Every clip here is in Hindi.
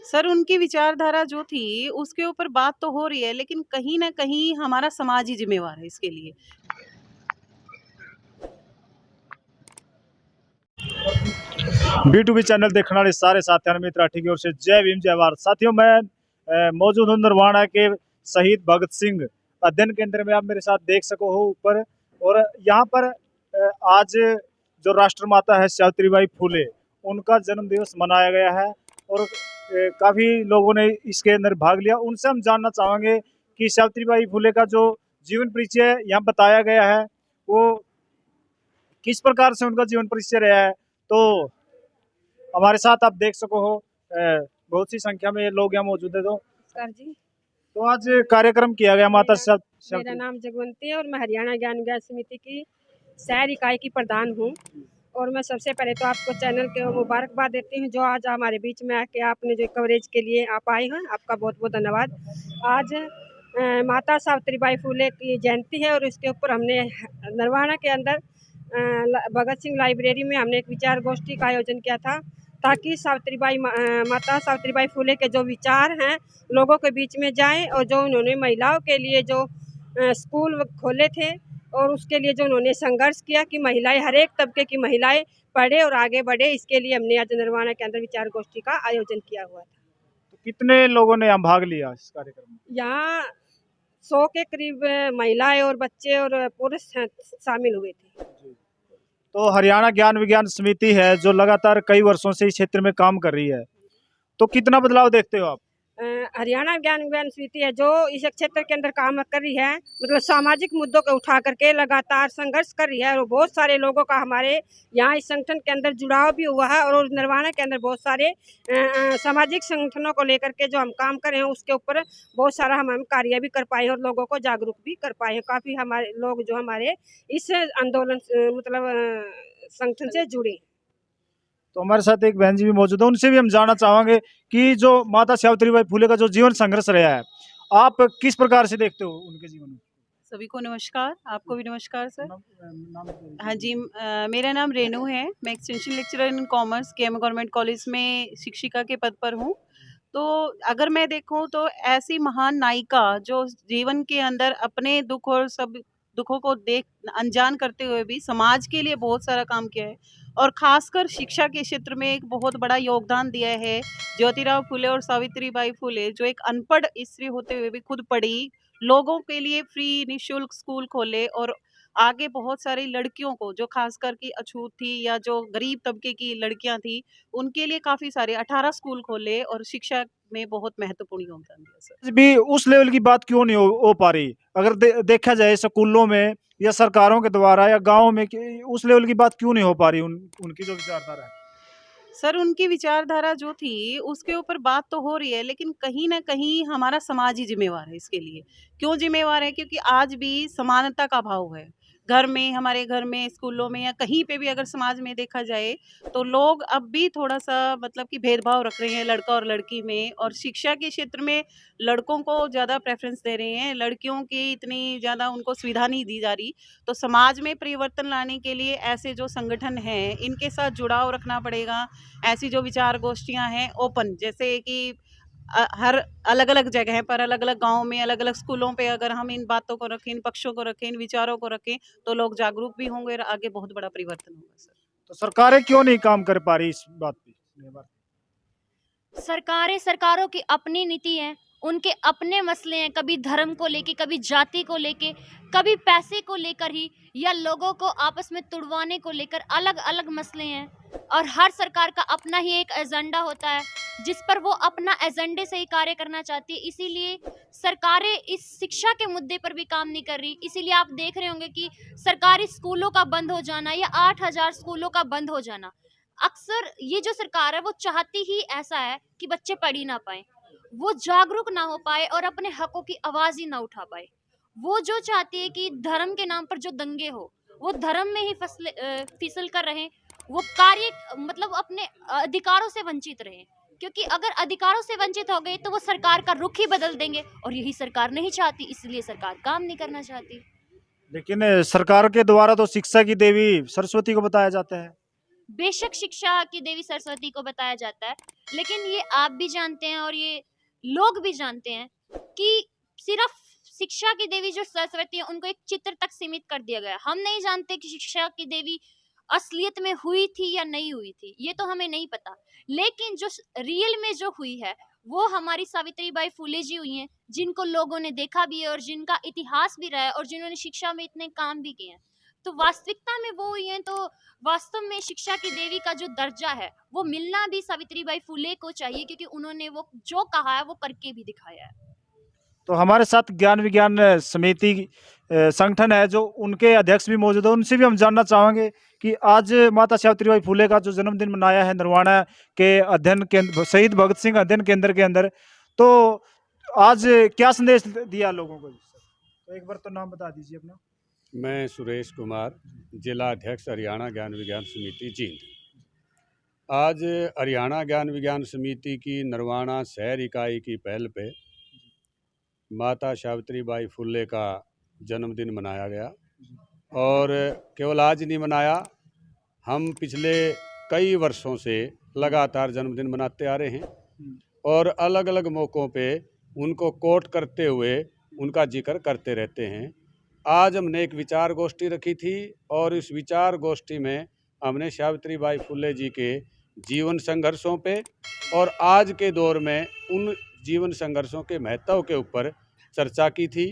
सर उनकी विचारधारा जो थी उसके ऊपर बात तो हो रही है, लेकिन कहीं न कहीं हमारा समाज ही ज़िम्मेवार है इसके लिए। B2B चैनल देखने वाले सारे साथियों मित्र राठी की ओर से जय भीम जय भारत। साथियों मैं मौजूद हूँ नरवाना के शहीद भगत सिंह अध्ययन केंद्र में। आप मेरे साथ देख सको हो ऊपर, और यहाँ पर आज जो राष्ट्रमाता है सावित्रीबाई फुले, उनका जन्म दिवस मनाया गया है और काफी लोगों ने इसके अंदर भाग लिया। उनसे हम जानना चाहेंगे कि सावित्रीबाई फुले का जो जीवन परिचय यहाँ बताया गया है वो किस प्रकार से उनका जीवन परिचय रहा है। तो हमारे साथ आप देख सको हो बहुत सी संख्या में लोग यहाँ मौजूद है। सर जी, तो आज कार्यक्रम किया गया माता मेरा नाम जगवंती है और मैं हरियाणा ज्ञान विज्ञान समिति की शहर इकाई की प्रधान हूँ। और मैं सबसे पहले तो आपको चैनल के मुबारकबाद देती हूँ जो आज हमारे बीच में आके आपने जो कवरेज के लिए आप आए हैं, आपका बहुत बहुत धन्यवाद। आज माता सावित्रीबाई फुले की जयंती है और इसके ऊपर हमने नरवाना के अंदर भगत सिंह लाइब्रेरी में हमने एक विचार गोष्ठी का आयोजन किया था, ताकि माता सावित्रीबाई फुले के जो विचार हैं लोगों के बीच में जाएं, और जो उन्होंने महिलाओं के लिए जो स्कूल खोले थे और उसके लिए जो उन्होंने संघर्ष किया कि महिलाएं, हर एक तबके की महिलाएं पढ़े और आगे बढ़े, इसके लिए हमने आज नरवाना के अंदर विचार गोष्ठी का आयोजन किया हुआ था। तो कितने लोगों ने यहाँ भाग लिया इस कार्यक्रम में? यहाँ 100 के करीब महिलाएं और बच्चे और पुरुष शामिल हुए थे। तो हरियाणा ज्ञान विज्ञान समिति है जो लगातार कई वर्षों से इस क्षेत्र में काम कर रही है, तो कितना बदलाव देखते हो आप? हरियाणा ज्ञान विज्ञान समिति है जो इस क्षेत्र के अंदर काम कर रही है, मतलब सामाजिक मुद्दों को उठा करके लगातार संघर्ष कर रही है, और बहुत सारे लोगों का हमारे यहाँ इस संगठन के अंदर जुड़ाव भी हुआ है। और नरवाना के अंदर बहुत सारे सामाजिक संगठनों को लेकर के जो हम काम कर रहे हैं उसके ऊपर बहुत सारा हम कार्य भी कर पाए हैं और लोगों को जागरूक भी कर पाए हैं। काफ़ी हमारे लोग जो हमारे इस आंदोलन मतलब संगठन से जुड़े। तो हमारे साथ एक बहन जी भी मौजूद है, उनसे भी हम जानना चाहेंगे कि जो माता सावित्रीबाई फुले का जो जीवन संघर्ष रहा है, आप किस प्रकार से देखते हो उनके जीवन में? सभी को नमस्कार, आपको भी नमस्कार सर। नाम हाँ जी, मेरा नाम रेनू है। मैं extension lecturer in commerce KM government college में शिक्षिका के पद पर हूँ। तो अगर मैं देखूँ तो ऐसी महान नायिका जो जीवन के अंदर अपने दुख और सब दुखों को देख अनजान करते हुए भी समाज के लिए बहुत सारा काम किया है, और खासकर शिक्षा के क्षेत्र में एक बहुत बड़ा योगदान दिया है। ज्योतिराव फुले और सावित्रीबाई फुले जो एक अनपढ़ स्त्री होते हुए भी खुद पढ़ी, लोगों के लिए फ्री निःशुल्क स्कूल खोले, और आगे बहुत सारी लड़कियों को जो खासकर की अछूत थी या जो गरीब तबके की लड़कियां थी उनके लिए काफी सारे 18 स्कूल खोले और शिक्षा में बहुत महत्वपूर्ण योगदान दिया सर। भी उस लेवल की बात क्यों नहीं हो पा रही? अगर देखा जाए स्कूलों में या सरकारों के द्वारा या गाँव में उस लेवल की बात क्यों नहीं हो पा रही? उनकी जो विचारधारा है सर उनकी विचारधारा जो थी उसके ऊपर बात तो हो रही है, लेकिन कहीं ना कहीं हमारा समाज ही जिम्मेवार है इसके लिए। क्यों जिम्मेवार है? क्योंकि आज भी समानता का अभाव है घर में, हमारे घर में, स्कूलों में या कहीं पे भी अगर समाज में देखा जाए तो लोग अब भी थोड़ा सा मतलब कि भेदभाव रख रहे हैं लड़का और लड़की में, और शिक्षा के क्षेत्र में लड़कों को ज़्यादा प्रेफरेंस दे रहे हैं, लड़कियों की इतनी ज़्यादा उनको सुविधा नहीं दी जा रही। तो समाज में परिवर्तन लाने के लिए ऐसे जो संगठन हैं इनके साथ जुड़ाव रखना पड़ेगा। ऐसी जो विचार गोष्ठियाँ हैं ओपन, जैसे कि हर अलग अलग जगह पर, अलग अलग गाँव में, अलग अलग स्कूलों पे अगर हम इन बातों को रखें, इन पक्षों को रखें, इन विचारों को रखें तो लोग जागरूक भी होंगे और आगे बहुत बड़ा परिवर्तन होगा सर। तो सरकारें क्यों नहीं काम कर पा रही इस बात पे? सरकारों की अपनी नीति है, उनके अपने मसले हैं, कभी धर्म को लेके, कभी जाति को लेके, कभी पैसे को लेकर ही, या लोगों को आपस में तुड़वाने को लेकर अलग अलग मसले हैं। और हर सरकार का अपना ही एक एजेंडा होता है जिस पर वो अपना एजेंडे से ही कार्य करना चाहती है। इसीलिए सरकारें इस शिक्षा के मुद्दे पर भी काम नहीं कर रही। इसीलिए आप देख रहे होंगे कि सरकारी स्कूलों का बंद हो जाना या 8000 स्कूलों का बंद हो जाना। अक्सर ये जो सरकार है वो चाहती ही ऐसा है कि बच्चे पढ़ ही ना पाए, वो जागरूक ना हो पाए और अपने हकों की आवाज ही ना उठा पाए। वो जो चाहती है कि धर्म के नाम पर जो दंगे हो वो धर्म में ही फिसल कर रहे, वो कार्य मतलब अपने अधिकारों से वंचित रहे। क्योंकि अगर अधिकारों से वंचित हो गए तो वो सरकार का रुख ही बदल देंगे, और यही सरकार नहीं चाहती, इसलिए सरकार काम नहीं करना चाहती। लेकिन सरकार के द्वारा तो शिक्षा की देवी सरस्वती को बताया जाता है। बेशक शिक्षा की देवी सरस्वती को बताया जाता है, लेकिन ये आप भी जानते हैं और ये लोग भी जानते हैं कि सिर्फ शिक्षा की देवी जो सरस्वती है उनको एक चित्र तक सीमित कर दिया गया। हम नहीं जानते कि शिक्षा की देवी असलियत में हुई थी या नहीं हुई थी, ये तो हमें नहीं पता। लेकिन जो रियल में जो हुई है वो हमारी सावित्रीबाई फुले जी हुई हैं, जिनको लोगों ने देखा भी है और जिनका इतिहास भी रहा है और जिन्होंने शिक्षा में इतने काम भी किए हैं। तो वास्तविकता में वो हुई हैं, तो वास्तव में शिक्षा की देवी का जो दर्जा है वो मिलना भी सावित्रीबाई फुले को चाहिए, क्योंकि उन्होंने वो जो कहा है वो करके भी दिखाया है। तो हमारे साथ ज्ञान विज्ञान समिति संगठन है जो उनके अध्यक्ष भी मौजूद है, उनसे भी हम जानना चाहेंगे कि आज माता सावित्रीबाई फुले का जो जन्मदिन मनाया है नरवाना के अध्ययन केंद्र शहीद भगत सिंह अध्ययन केंद्र के अंदर, तो आज क्या संदेश दिया लोगों को? तो एक बार तो नाम बता दीजिए अपना। मैं सुरेश कुमार, जिला अध्यक्ष हरियाणा ज्ञान विज्ञान समिति जींद। आज हरियाणा ज्ञान विज्ञान समिति की नरवाना शहर इकाई की पहल पे माता सावित्रीबाई फुले का जन्मदिन मनाया गया। और केवल आज नहीं मनाया, हम पिछले कई वर्षों से लगातार जन्मदिन मनाते आ रहे हैं और अलग अलग मौक़ों पे उनको कोट करते हुए उनका जिक्र करते रहते हैं। आज हमने एक विचार गोष्ठी रखी थी और इस विचार गोष्ठी में हमने सावित्रीबाई फुले जी के जीवन संघर्षों पे और आज के दौर में उन जीवन संघर्षों के महत्व के ऊपर चर्चा की थी।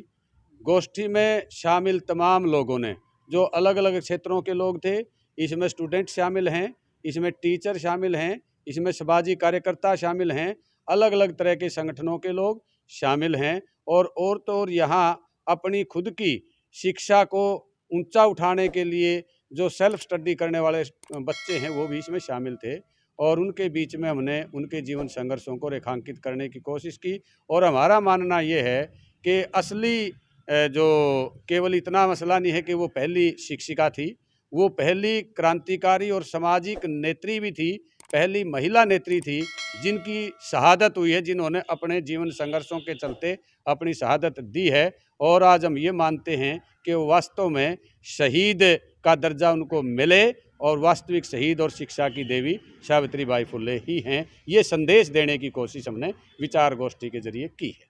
गोष्ठी में शामिल तमाम लोगों ने, जो अलग अलग क्षेत्रों के लोग थे, इसमें स्टूडेंट शामिल हैं, इसमें टीचर शामिल हैं, इसमें समाजी कार्यकर्ता शामिल हैं, अलग अलग तरह के संगठनों के लोग शामिल हैं और तो और यहाँ अपनी खुद की शिक्षा को ऊंचा उठाने के लिए जो सेल्फ स्टडी करने वाले बच्चे हैं वो भी इसमें शामिल थे। और उनके बीच में हमने उनके जीवन संघर्षों को रेखांकित करने की कोशिश की। और हमारा मानना ये है कि असली जो केवल इतना मसला नहीं है कि वो पहली शिक्षिका थी, वो पहली क्रांतिकारी और सामाजिक नेत्री भी थी, पहली महिला नेत्री थी जिनकी शहादत हुई है, जिन्होंने अपने जीवन संघर्षों के चलते अपनी शहादत दी है। और आज हम ये मानते हैं कि वो वास्तव में शहीद का दर्जा उनको मिले और वास्तविक शहीद और शिक्षा की देवी सावित्रीबाई फुले ही हैं। ये संदेश देने की कोशिश हमने विचार गोष्ठी के जरिए की है।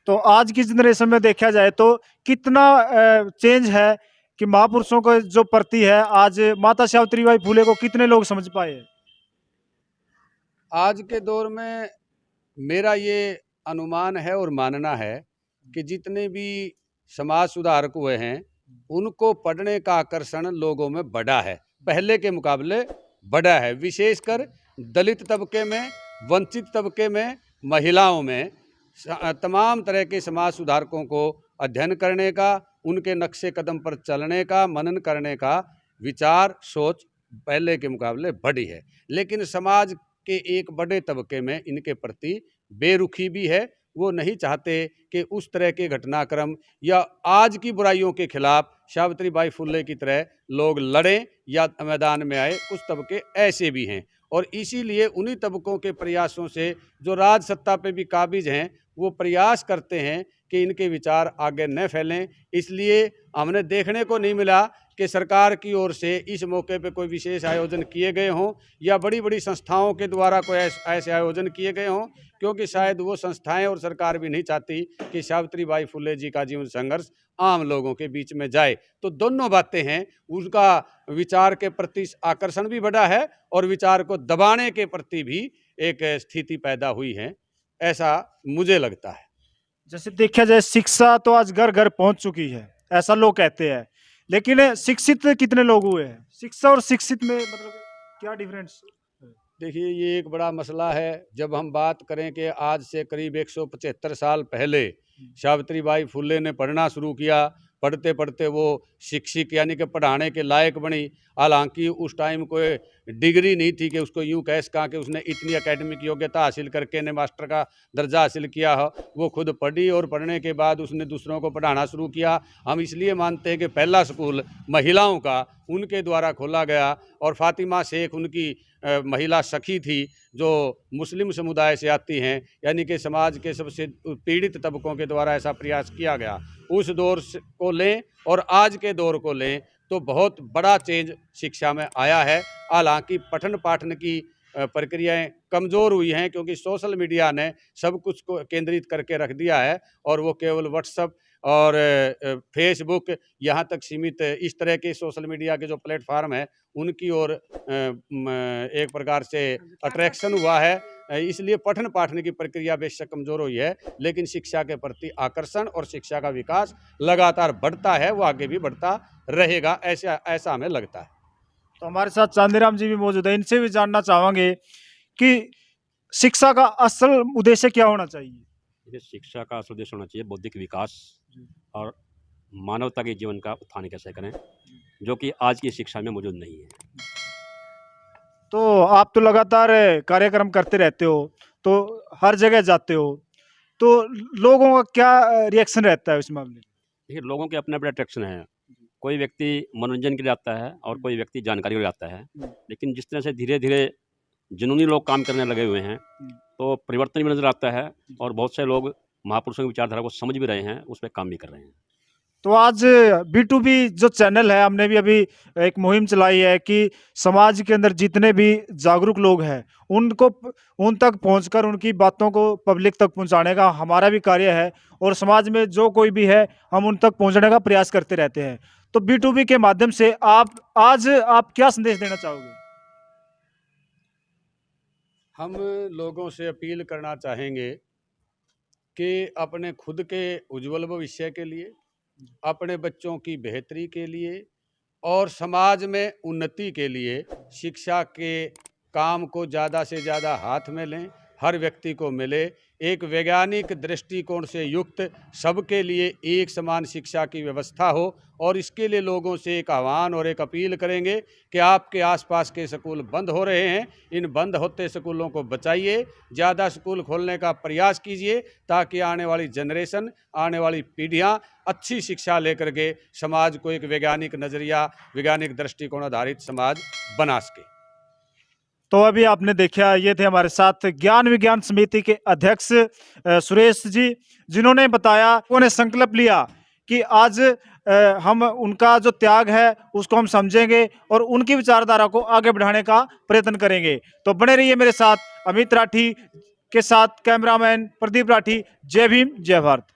तो आज की जनरेशन में देखा जाए तो कितना चेंज है कि महापुरुषों को जो प्रति है, आज माता सावित्रीबाई फुले को कितने लोग समझ पाए? आज के दौर में मेरा ये अनुमान है और मानना है कि जितने भी समाज सुधारक हुए हैं उनको पढ़ने का आकर्षण लोगों में बढ़ा है, पहले के मुकाबले बढ़ा है। विशेषकर दलित तबके में, वंचित तबके में, महिलाओं में तमाम तरह के समाज सुधारकों को अध्ययन करने का, उनके नक्शे कदम पर चलने का, मनन करने का विचार सोच पहले के मुकाबले बढ़ी है। लेकिन समाज के एक बड़े तबके में इनके प्रति बेरुखी भी है। वो नहीं चाहते कि उस तरह के घटनाक्रम या आज की बुराइयों के खिलाफ सावित्रीबाई फुले की तरह लोग लड़ें या मैदान में आए। कुछ तबके ऐसे भी हैं और इसीलिए उन्हीं तबकों के प्रयासों से जो राज सत्ता पे भी काबिज हैं वो प्रयास करते हैं कि इनके विचार आगे न फैलें। इसलिए हमने देखने को नहीं मिला कि सरकार की ओर से इस मौके पे कोई विशेष आयोजन किए गए हों या बड़ी बड़ी संस्थाओं के द्वारा कोई ऐसे आयोजन किए गए हों, क्योंकि शायद वो संस्थाएं और सरकार भी नहीं चाहती कि सावित्रीबाई फुले जी का जीवन संघर्ष आम लोगों के बीच में जाए। तो दोनों बातें हैं, उसका विचार के प्रति आकर्षण भी बढ़ा है और विचार को दबाने के प्रति भी एक स्थिति पैदा हुई है, ऐसा मुझे लगता है। जैसे देखा जाए शिक्षा तो आज घर घर पहुंच चुकी है, ऐसा लोग कहते हैं, लेकिन शिक्षित कितने लोग हुए हैं? शिक्षा और शिक्षित में मतलब क्या डिफरेंस? देखिए, ये एक बड़ा मसला है। जब हम बात करें कि आज से करीब 175 साल पहले सावित्रीबाई फुले ने पढ़ना शुरू किया, पढ़ते पढ़ते वो शिक्षक यानी कि पढ़ाने के लायक बनी। हालांकि उस टाइम कोई डिग्री नहीं थी कि उसको यूँ कह सका कि उसने इतनी एकेडमिक योग्यता हासिल करके ने मास्टर का दर्जा हासिल किया हो। वो खुद पढ़ी और पढ़ने के बाद उसने दूसरों को पढ़ाना शुरू किया। हम इसलिए मानते हैं कि पहला स्कूल महिलाओं का उनके द्वारा खोला गया और फातिमा शेख उनकी महिला सखी थी जो मुस्लिम समुदाय से आती हैं, यानी कि समाज के सबसे पीड़ित तबकों के द्वारा ऐसा प्रयास किया गया। उस दौर को लें और आज के दौर को लें तो बहुत बड़ा चेंज शिक्षा में आया है। हालांकि पठन पाठन की प्रक्रियाएं कमज़ोर हुई हैं, क्योंकि सोशल मीडिया ने सब कुछ को केंद्रित करके रख दिया है और वो केवल व्हाट्सएप और फेसबुक यहाँ तक सीमित, इस तरह के सोशल मीडिया के जो प्लेटफार्म है उनकी ओर एक प्रकार से अट्रैक्शन हुआ है। इसलिए पठन पाठन की प्रक्रिया बेशक कमज़ोर हुई है, लेकिन शिक्षा के प्रति आकर्षण और शिक्षा का विकास लगातार बढ़ता है, वो आगे भी बढ़ता रहेगा, ऐसा हमें लगता है। तो हमारे साथ चांदीराम जी भी मौजूद है, इनसे भी जानना चाहेंगे कि शिक्षा का असल उद्देश्य क्या होना चाहिए। देखिए, शिक्षा का असल उद्देश्य होना चाहिए बौद्धिक विकास और मानवता के जीवन का उत्थान कैसे करें, जो कि आज की शिक्षा में मौजूद नहीं है। तो आप तो लगातार कार्यक्रम करते रहते हो, तो हर जगह जाते हो, तो लोगों का क्या रिएक्शन रहता है इस मामले में? देखिए, लोगों के अपने अपने अट्रैक्शन हैं। कोई व्यक्ति मनोरंजन के लिए आता है और कोई व्यक्ति जानकारी के लिए आता है, लेकिन जिस तरह से धीरे धीरे जुनूनी लोग काम करने लगे हुए हैं, तो परिवर्तन भी नज़र आता है और बहुत से लोग महापुरुषों की विचारधारा को समझ भी रहे हैं, उस पर काम भी कर रहे हैं। तो आज B2B जो चैनल है, हमने भी अभी एक मुहिम चलाई है कि समाज के अंदर जितने भी जागरूक लोग हैं उनको उन तक पहुंचकर उनकी बातों को पब्लिक तक पहुंचाने का हमारा भी कार्य है, और समाज में जो कोई भी है हम उन तक पहुंचने का प्रयास करते रहते हैं। तो B2B के माध्यम से आप क्या संदेश देना चाहोगे? हम लोगों से अपील करना चाहेंगे कि अपने खुद के उज्जवल भविष्य के लिए, अपने बच्चों की बेहतरी के लिए और समाज में उन्नति के लिए शिक्षा के काम को ज़्यादा से ज़्यादा हाथ में लें, हर व्यक्ति को मिले, एक वैज्ञानिक दृष्टिकोण से युक्त सबके लिए एक समान शिक्षा की व्यवस्था हो। और इसके लिए लोगों से एक आह्वान और एक अपील करेंगे कि आपके आसपास के स्कूल बंद हो रहे हैं, इन बंद होते स्कूलों को बचाइए, ज़्यादा स्कूल खोलने का प्रयास कीजिए, ताकि आने वाली जनरेशन, आने वाली पीढ़ियाँ अच्छी शिक्षा लेकर के समाज को एक वैज्ञानिक नज़रिया, वैज्ञानिक दृष्टिकोण आधारित समाज बना सके। तो अभी आपने देखा, ये थे हमारे साथ ज्ञान विज्ञान समिति के अध्यक्ष सुरेश जी, जिन्होंने बताया, उन्होंने संकल्प लिया कि आज हम उनका जो त्याग है उसको हम समझेंगे और उनकी विचारधारा को आगे बढ़ाने का प्रयत्न करेंगे। तो बने रहिए मेरे साथ। अमित राठी के साथ कैमरामैन प्रदीप राठी। जय भीम, जय भारत।